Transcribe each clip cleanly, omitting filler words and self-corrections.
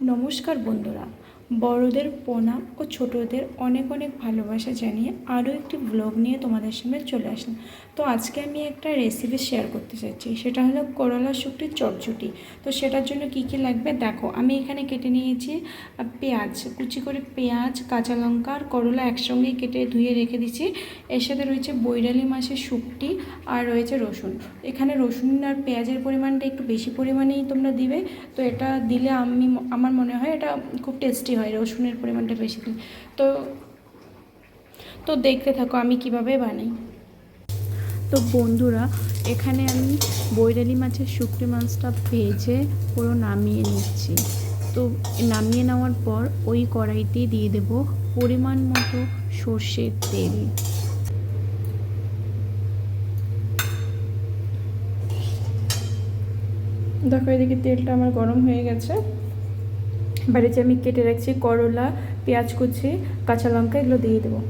নমস্কার বন্ধুরা, বড়দের প্রণাম ও ছোটদের অনেক অনেক ভালোবাসা জানিয়ে আরও একটি ব্লগ নিয়ে তোমাদের সামনে চলে আসলাম। তো আজকে আমি একটা রেসিপি শেয়ার করতে চাইছি, সেটা হলো করলা শুকটির চটচটি। তো সেটার জন্য কি কি লাগবে দেখো, আমি এখানে কেটে নিয়েছি পেঁয়াজ, কুচি করে পেঁয়াজ, কাঁচা লঙ্কা আর করলা একসঙ্গেই কেটে ধুয়ে রেখে দিচ্ছি। এর সাথে রয়েছে বৈরালি মাছের শুকটি আর রয়েছে রসুন। এখানে রসুন আর পেঁয়াজের পরিমাণটা একটু বেশি পরিমাণেই তোমরা দিবে। তো এটা দিলে আমার মনে হয় এটা খুব টেস্টি হয়, রসুনের পরিমাণটা বেশি দিলে। তো তো দেখতে থাকো আমি কিভাবে বানাই। তো বন্ধুরা, এখানে আমি বৈরালি মাছের শুকনো মাছটা ভেজে পুরো নামিয়ে নিচ্ছি। তো নামিয়ে নেওয়ার পর ওই কড়াইতে দিয়ে দেব পরিমাণ মতো সর্ষের তেল। দেখো এদিকে তেলটা আমার গরম হয়ে গেছে। বাড়িতে আমি কেটে রাখছি করলা, পেঁয়াজ কুচি, কাঁচা লঙ্কা এগুলো দিয়ে দেবো।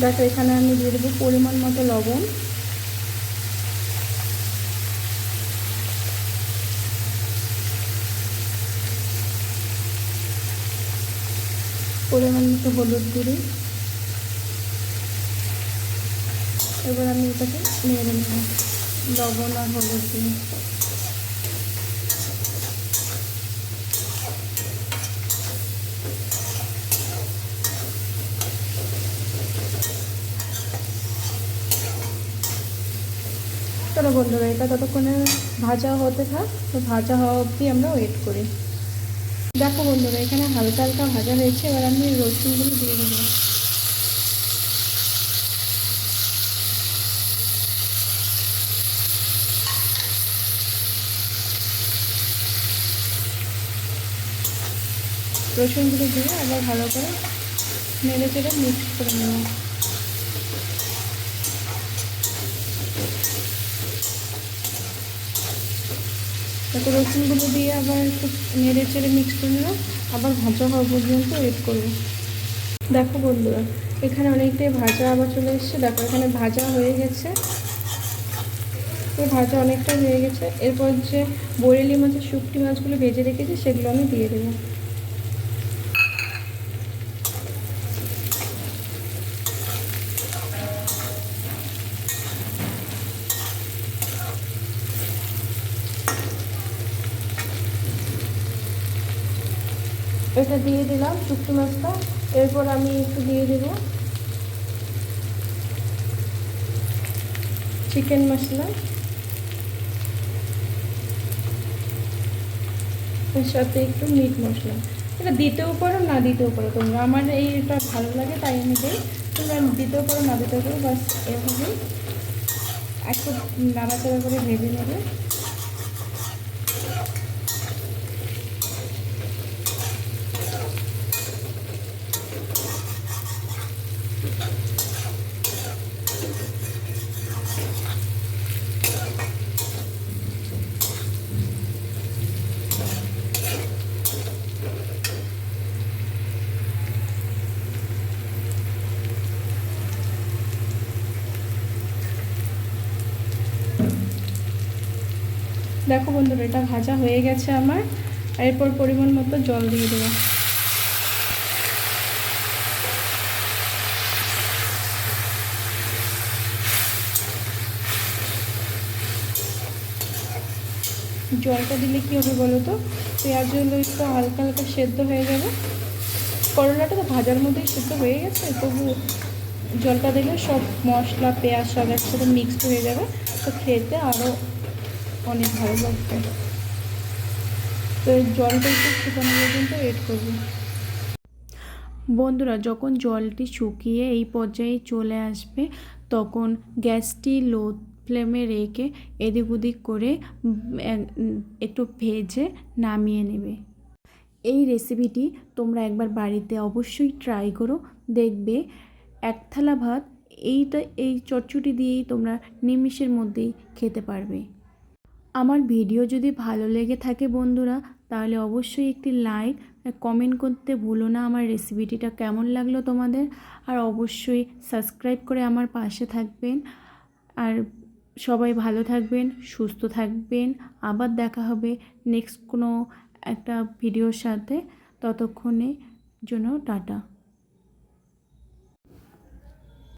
দেখো এখানে আমি দিয়ে দেবো পরিমাণ মতো লবণ, পরিমাণ মতো হলুদ গুঁড়ি। এবার আমি এটাকে নেড়ে নেব লবণ আর হলুদ দিয়ে। চলো বন্ধুরা, এটা ততক্ষণে ভাজা হতে থাক। তো ভাজা হওয়া অবধি আমরা ওয়েট করি। দেখো বন্ধুরা, এখানে হালকা হালকা ভাজা হয়েছে। এবার আমি রসুনগুলো দিয়ে দেবো। রসুনগুলো দিয়ে আবার ভালো করে নেড়ে চেড়ে মিক্স করে নেব। তারপর রসুনগুলো দিয়ে আবার একটু নেড়ে চেড়ে মিক্স করে নেব, আবার ভাজা হওয়া পর্যন্ত ওয়েট করব। দেখো বন্ধুরা, এখানে অনেকটাই ভাজা আবার চলে এসছে। দেখো এখানে ভাজা হয়ে গেছে, তো ভাজা অনেকটা হয়ে গেছে। এরপর যে বরেলি মাছের শুকটি মাছগুলো ভেজে রেখেছি সেগুলো আমি দিয়ে দেবো। এটা দিয়ে দিলাম শুকটি মাছটা। এরপর আমি একটু দিয়ে দেবো চিকেন মশলা, এর সাথে একটু মিট মশলা। এটা দিতেও পারো না দিতেও পারো তোমরা, আমার এইটা ভালো লাগে তাই আমি দিই। তোমরা দিতেও পারো না দিতেও পারো, বাস এভাবেই একটু নাড়াচাড়া করে ভেজে নেবে। দেখো বন্ধুরা, এটা ভাজা হয়ে গেছে আমার। এরপর পরিমাণ মতো জল দিয়ে দেবো। জলটা দিলে কী হবে বলো তো, পেঁয়াজগুলো একটু হালকা হালকা সেদ্ধ হয়ে যাবে। করলাটা তো ভাজার মধ্যেই সেদ্ধ হয়ে গেছে, তবু জলটা দিলে সব মশলা পেঁয়াজ সব একসাথে মিক্সড হয়ে যাবে। তো খেতে আরও অনেক ভালো লাগবে। তো এই জলটা একটু শুকানো পর্যন্ত ওয়েট করবো। বন্ধুরা, যখন জলটি শুকিয়ে এই পর্যায়ে চলে আসবে তখন গ্যাসটি লো ফ্লেমে রেখে এদিক ওদিক করে একটু ভেজে নামিয়ে নেবে। এই রেসিপিটি তোমরা একবার বাড়িতে অবশ্যই ট্রাই করো, দেখবে এক থালা ভাত এই চটচটি দিয়েই তোমরা নিমিষের মধ্যেই খেতে পারবে। আমার ভিডিও যদি ভালো লেগে থাকে বন্ধুরা, তাহলে অবশ্যই একটি লাইক কমেন্ট করতে ভুলো না আমার রেসিপিটিটা কেমন লাগলো তোমাদের। আর অবশ্যই সাবস্ক্রাইব করে আমার পাশে থাকবেন। আর সবাই ভালো থাকবেন, সুস্থ থাকবেন। আবার দেখা হবে নেক্সট কোনো একটা ভিডিওর সাথে। ততক্ষণে জন্য টাটা।